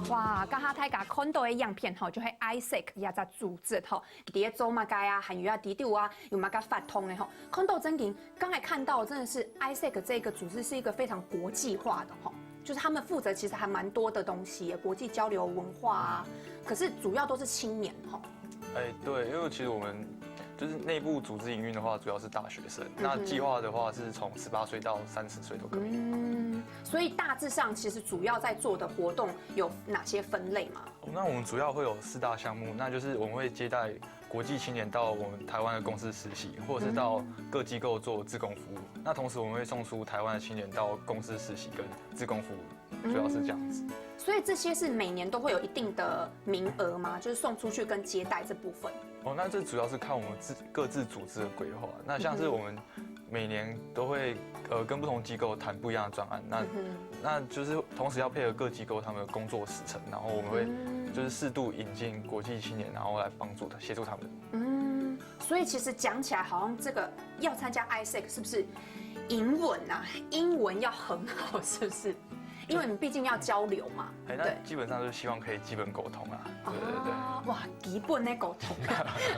哇，刚刚大家看到的样片吼，就系 Isaac 也在组织吼，伫做嘛该啊，韩语啊、地丢啊，有嘛个发通的吼。看到真紧，刚才看到真的是 Isaac 这个组织是一个非常国际化的吼，就是他们负责其实还蛮多的东西，国际交流文化啊，可是主要都是青年吼。对，因为其实我们就是内部组织营运的话，主要是大学生。那计划的话是从18岁到30岁都可以。所以大致上其实主要在做的活动有哪些分类吗？那我们主要会有4大项目，那就是我们会接待国际青年到我们台湾的公司实习，或者是到各机构做志工服务。那同时我们会送出台湾的青年到公司实习跟志工服务，主要是这样子。所以这些是每年都会有一定的名额吗？就是送出去跟接待这部分。那这主要是看我们各自组织的规划。那像是我们每年都会跟不同机构谈不一样的专案，那就是同时要配合各机构他们的工作时程，然后我们会就是适度引进国际青年，然后来帮助协助他们。所以其实讲起来好像这个要参加 Isaac 是不是英文啊？英文要很好，是不是？因为你毕竟要交流嘛。那基本上就是希望可以基本沟通啊。对。哇，基本的沟通。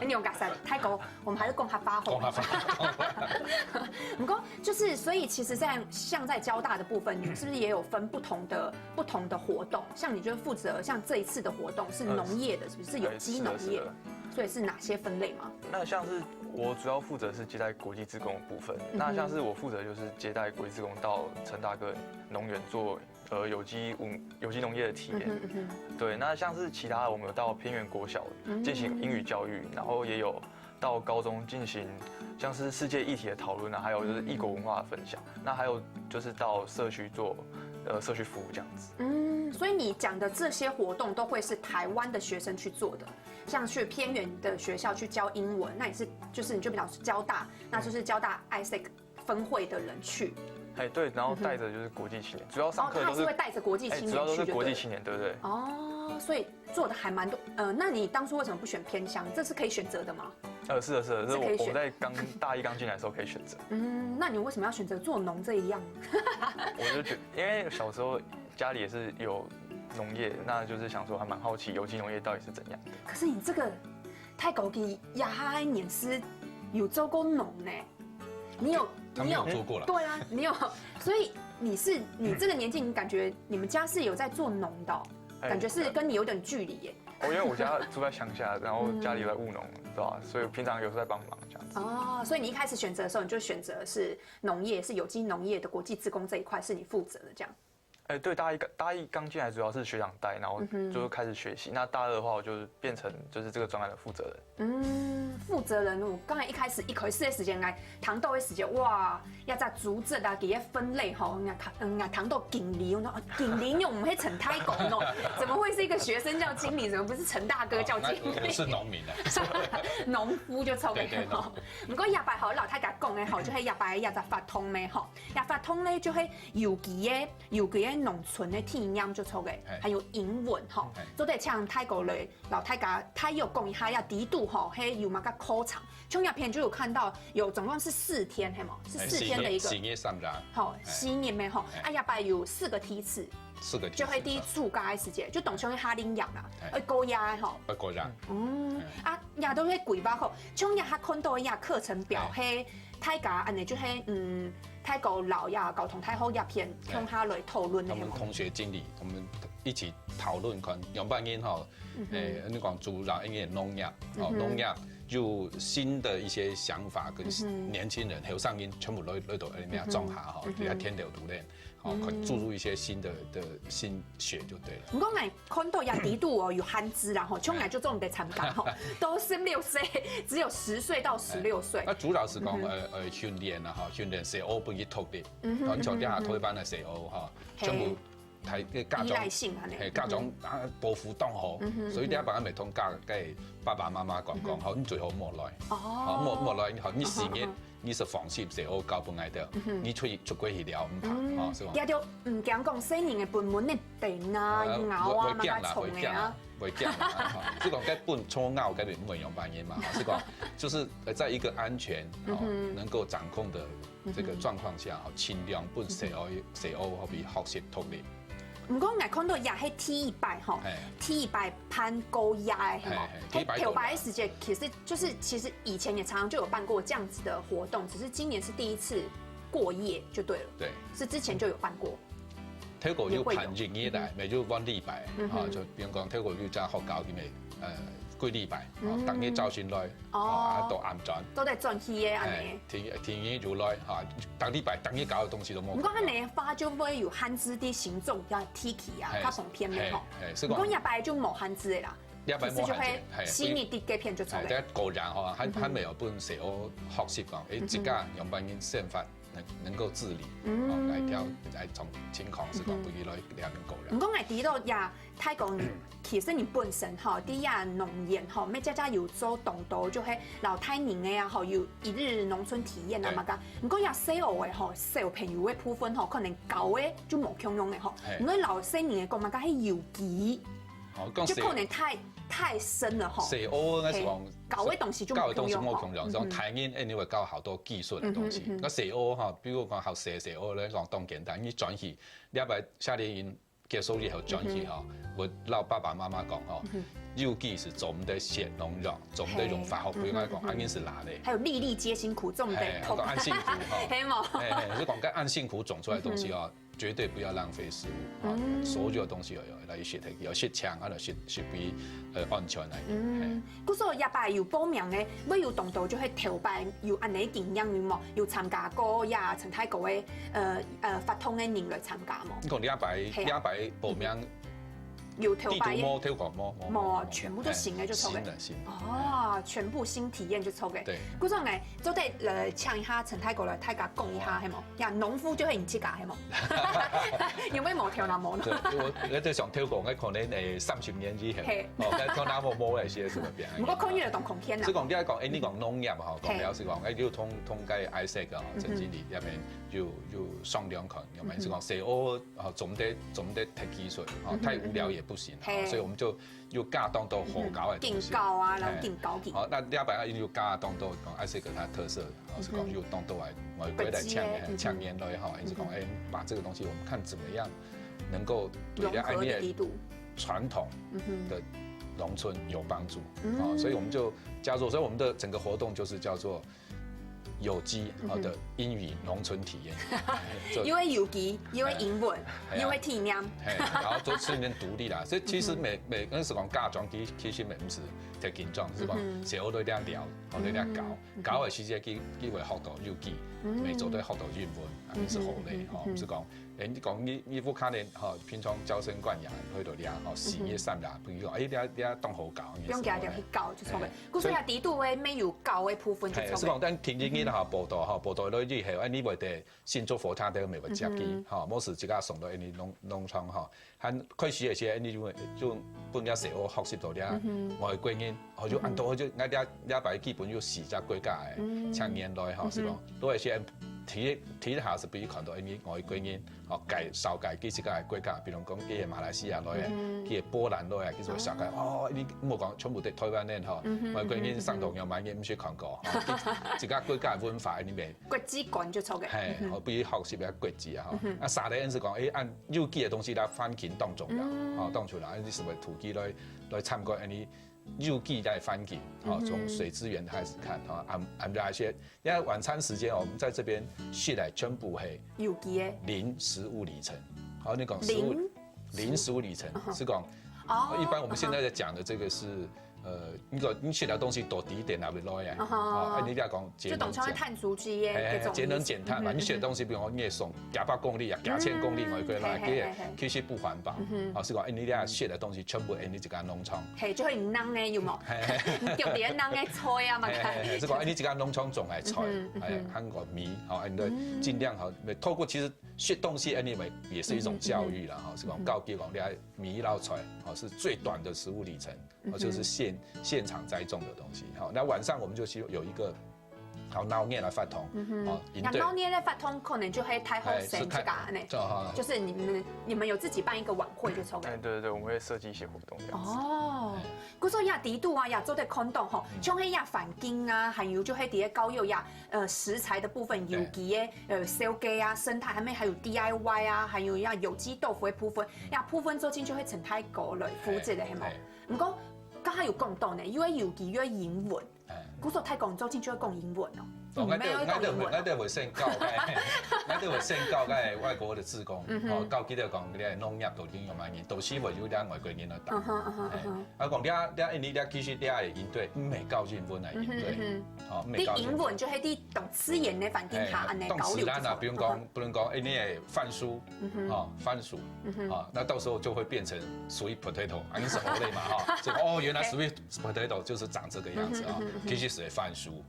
你用讲泰国，我们还是讲他发红。不过就是，所以其实像在交大的部分，你们是不是也有分不同的活动？像你就负责像这一次的活动是农业的，是不是有机农业？所以是哪些分类吗？那像是我主要负责是接待国际志工的部分。那像是我负责就是接待国际志工到陈大哥农园做有机农业的体验。对，那像是其他的我们有到偏远国小进行英语教育，然后也有到高中进行像是世界议题的讨论啊，还有就是异国文化的分享。那还有就是到社区做社区服务这样子。所以你讲的这些活动都会是台湾的学生去做的，像去偏远的学校去教英文，那你就比较是交大，那就是交大 Isaac 分会的人去。对，然后带着就是国际青年，主要上课都是会带着国际青年去，主要都是国际青年，对不对？所以做的还蛮多。那你当初为什么不选偏乡？这是可以选择的吗？是的，这是我在大一刚进来的时候可以选择。那你为什么要选择做农这一样？我就觉得，因为小时候家里也是有农业，那就是想说还蛮好奇有机农业到底是怎样的。可是你这个泰国的亚哈年师有做过农呢？你有做过了？对啊，你有，所以你这个年纪，你感觉你们家是有在做农的，感觉是跟你有点距离耶。因为我家住在乡下，然后家里有在务农，对吧？所以平常有时候在帮忙这样子。所以你一开始选择的时候，你就选择是农业，是有机农业的国际志工这一块是你负责的这样。对，大一刚进来主要是学长带，然后就开始学习。那大二的话，我就变成就是这个专案的负责人。负责人，我刚才一开始的时间来糖豆的时间，哇，要在组织啊，给分类吼，糖豆经理，我说经理用我们会陈太公哦，怎么会是一个学生叫经理？怎么不是陈大哥叫经理？是农民啊，农夫就臭嘅吼。不过亚白好老太家讲的吼，就係亚白也在发通的吼，亚发通咧就係有機農村的體驗就臭嘅，還有英文吼，都得像泰國咧老太家，他有講一下呀，地度吼，係有嘛個抠长，像叶片就有看到有总共是4天，嘿嘛，是4天的一个。4月3日。好，4年咩吼，啊，叶白有4个梯次。4个就会第一住加时间，就懂像哈林养啦，高压吼。高压。啊，也都迄贵吧吼，像也哈看到呀课程表迄太家安尼就迄太高老呀搞同太好叶片，向下来讨论的。我们同学经理，我们一起讨论看杨半英哈，你讲主老因为农业，农业就新的一些想法跟年轻人后上音全部来到里面种下哈，给他添油涂炼。可注入一些新的心血就对了。唔讲我看到也底度哦有汉字啦吼，从来就种在参加吼，都16岁，只有10岁到16岁。那主要是讲训练啊哈，训练 CO 不去脱的，你从底下推班的 CO 哈，全部睇家长系家长波幅当好，所以底下把未通教给爸爸妈妈讲，好你最好莫来，莫来，好你事业。你是放心，CO 交本来的，你出过去了唔怕，是吧？也就唔讲讲细年嘅本本的病啊、咬啊、嘛虫嘅啊，会惊啦，是讲该本错咬该唔会用半年嘛，是讲就是在一个安全能够掌控的这个状况下，尽量本 CO 好比学习脱离。唔讲，我看到也係 T100吼，T100攀高压的吼，漂白的时间其实以前也常常就有办过这样子的活动，只是今年是第一次过夜就对了。对，是之前就有办过。睇過要攀日嘢嚟，咪就揾禮拜，就比如講睇過要真學教啲咩幾禮拜，等你早先來，到暗轉，都係轉去嘅安尼。天熱就來嚇，等禮拜等你搞嘅東西都冇。唔過安尼花就會有漢字啲形狀，叫 Tiki 啊，較方便嘅吼。唔過日白就冇漢字嘅啦。日白冇漢字，悉尼啲嘅片就出嚟。第一個人嗬，還沒有本社我學習講，自家用半年憲法。能夠治理，來調來從情況是講不如來兩邊個人。唔講我睇到呀，泰國其實你本身吼啲呀農業吼，咩家家有做動到就係老太年嘅呀，吼有一日農村體驗啊嘛噶。唔講呀細學嘅吼，小朋友嘅部分吼，可能教嘅就冇強用嘅吼。唔講老細年嘅講嘛，噶係郵寄，就可能太深了吼。細學那是講。搞的東西就冇用，像台灣你會教好多技術的東西。那社學哈，比如講學社學咧，講當簡單，你轉去，你係咪夏令營結束以後轉去哈？我老爸爸媽媽講哦，郵寄是種的血農藥，種的用法，比如講安寧是拿的。還有粒粒皆辛苦種的，講安幸福哈，係冇？就講跟按幸福種出來的東西哦。絕對不要浪費食物，所有東西要學睇，要學搶，啊，學比安全嚟。嗰時候日白有報名嘅，要有動到就係頭擺有安尼經驗嘛，有參加過呀，陳太國嘅發通嘅人來參加嘛。你講禮拜報名。有跳白冇跳過冇，全部都新嘅就抽嘅。新哦，全部新體驗就抽嘅。對。嗰種誒，就得嚟搶一下陳太國來大家講一下係冇？呀，農夫就係唔知㗎係冇？有咩冇跳那冇咯？我就想跳過，我可能30年之後，講那冇嘅事係邊？唔過空運動空天啦。即係講啲講，你講農業嚇，講了是講，要通計 ISEC 嘅陳經理入面要商量看，有冇？是講社會總得睇技術，太無聊也不行，所以我們就要加當到好搞嘅東西。勁高啊，然後勁高級。好，那另外要加當到講 ISEC 它特色，是講要當到我歸來搶煙類哈，是講把這個東西我們看怎麼樣能夠對愛列傳統的農村有幫助，所以我們就加入，所以我們的整個活動就是叫做有機的英語農村體驗，因為有機，因為英文，因為體驗，然後做訓練獨立啦。所以其實每嗰陣時講家長其實唔是太緊張，是講社會都一樣聊，我哋一樣搞嘅時間機會學到有機，每週都學到英文，係好嘅，唔是講。你講你不可能平常嬌生慣養去到啲事業上啦，譬如講你當好教，用家就去教就錯嘅。嗰所以地度嘅咩有教嘅部分就錯嘅。是講但天然報道咗之後，你會哋先做火車的咪會接機，冇時自家送到你農場，喺開始嘅時候你就本來社會學習到啲外國人音，哦就按多就俺俩白基本有4只国家的唱烟来吼，是讲都会先提下是比如看到因外国音，哦少改几个国家，比如讲几个马来西亚来的，几个波兰来的，叫做少改哦，你莫讲全部在台湾人吼，外国音上同样蛮嘢唔少看过，一个国家文化里面。国际观就错嘅。嘿，我比如学习下国际啊，吼，啊三个人是讲，按有机的东西来翻琴当重要，哦当出来，你是为土鸡来参观，你。入记在翻景，从水资源开始看，按照一些，因为晚餐时间我们在这边去来全部系有机的零15里程，好，你讲零15里程是讲，一般我们现在在讲的这个是。你写的东西多低一点拿不来呀？你不要讲节能，就等于碳足迹耶，节能减碳嘛。你写的东西，比如说你也送加8公里啊，加1000公里，我可以来，其实不环保。是讲你俩写的东西全部你一间农场，系就可以弄嘅有冇？丢点弄嘅菜啊嘛，是讲你一间农场种的菜，韩国米，好，你尽量好，透过其实学东西，anyway 也是一种教育啦，哈，是讲告诫讲你米捞出来，好是最短的15里程，就是现场栽种的东西，好，那晚上我们就有一个好闹念来发通，哦，闹念来发通可能就会太后生这个呢，就是你们有自己办一个晚会就抽的，对，我们会设计一些活动这样子。哦，嗰所亚底度啊，亚洲的空洞吼，像迄亚反金啊，还有就迄底下高幼亚食材的部分，有机的烧鸡啊，生态还有 DIY 啊，还有亚有机豆腐的部分，亚部分做进就会成太高了，肤质的系冇，唔过。刚才有讲到呢，因为有机越英文，古时候太讲周进就会讲英文哦。我哋會先教嘅外國嘅志工，教幾條講啲農業到底有乜嘢，到時會有啲外國人嚟打。講你其實啲係應對，唔係教英文嚟應對，啲英文就係啲懂吃鹽嘅反應下，安尼搞流。啊，不用講，你係番薯，番薯，那到時候就會變成 sweet potato， 你是何類嘛？哈，原來 sweet potato 就是長這個樣子啊，其實是番薯，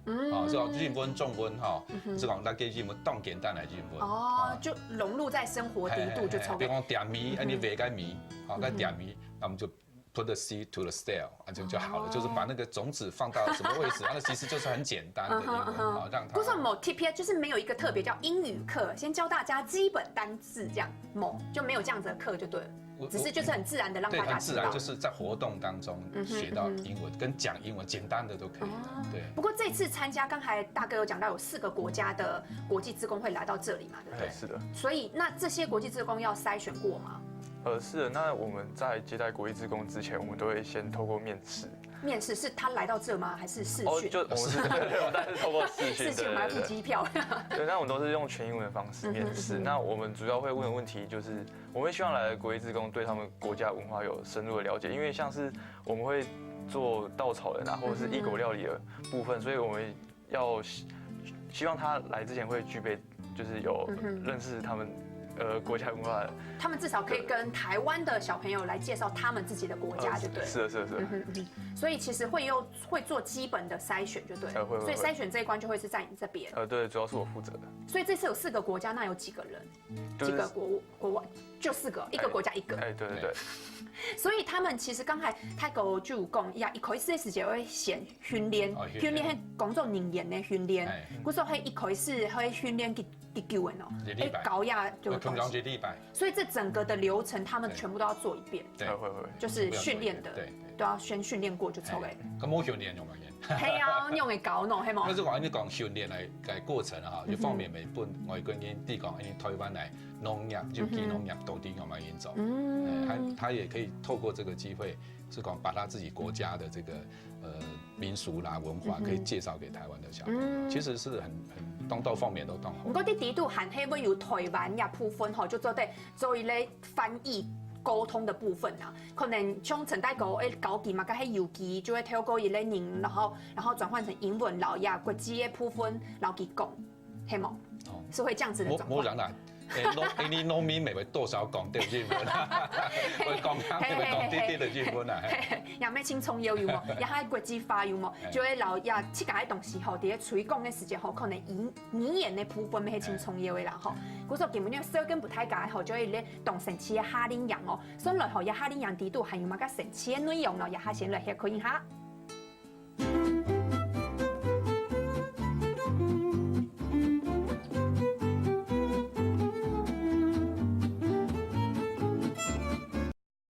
就英文。中文哈，是講咱嘅英文當簡單嚟英文。哦，就融入在生活底度就超。比如講點米，你煨個米，好，那點米，那我們就 put the seed to the stale， 就好了，就是把那個種子放到什麼位置，那其實就是很簡單的英文，好讓它。為什麼 TPS 就是沒有一個特別叫英語課，先教大家基本單字這樣，就沒有這樣子的課就對了。只是就是很自然的讓大家知道，很自然就是在活動當中學到英文，跟講英文簡單的都可以。對。不過這次參加，剛才大哥有講到有4個國家的國際志工會來到這裡嘛，對不對？是的。所以那這些國際志工要篩選過嗎？是的。那我們在接待國際志工之前，我們都會先透過面試。面試是他來到這嗎？還是視訊？就我們是對，但是透過視訊。視訊我們還付機票。對，那我們都是用全英文的方式面試。那我們主要會問的問題就是，我們希望來的國際志工對他們國家文化有深入的了解，因為像是我們會做稻草人啊，或者是異國料理的部分，所以我們要希望他來之前會具備，就是有認識他們。國家文化的，他們至少可以跟台灣的小朋友來介紹他們自己的國家，就對。是的。所以其實會做基本的篩選，就對。所以篩選這一關就會是在你這邊。對，主要是我負責的。所以這次有4個國家，那有幾個人？幾個國外？就4個，一個國家一個。對。所以他們其實剛才泰國就講，一開始的時間會先訓練係工作人員的訓練，嗰時候係一開始會訓練幾久的哦，高壓就通常1禮拜。所以這整個的流程，他們全部都要做一遍。對，會。就是訓練的，都要先訓練過就出嚟。咁冇訓練用乜嘢？係啊，用嚟搞喏，係冇。那是講你講訓練嘅過程啊，一方面咪本外國人啲講，台灣嚟農業就基農業到底有乜嘢做？他也可以透過這個機會，是講把他自己國家的這個民俗啦文化，可以介紹給台灣的小朋友。其實是很東道方面都當好。嗰啲地度含係會有台灣嘅部分吼，就做一類翻譯。溝通的部分啊，可能像陳大哥搞記嘛，佢係郵寄就會透過一類人，然後轉換成英文，然後呀國際嘅部分，然後佢講，係冇？是會這樣子的轉換。你農民咪會多少講啲英文，會講啲的英文啊。又咩青蔥油有冇？又係國際化有冇？就會留呀，切解東西吼，喺吹講嘅時節吼，可能語言嘅部分咪係青蔥油嘅啦吼。嗰時候基本上說跟不太解吼，就會咧當神奇嘅哈林羊哦。所以來吼，呀哈林羊地度還有乜個神奇嘅內容咯？呀哈先來學可以哈。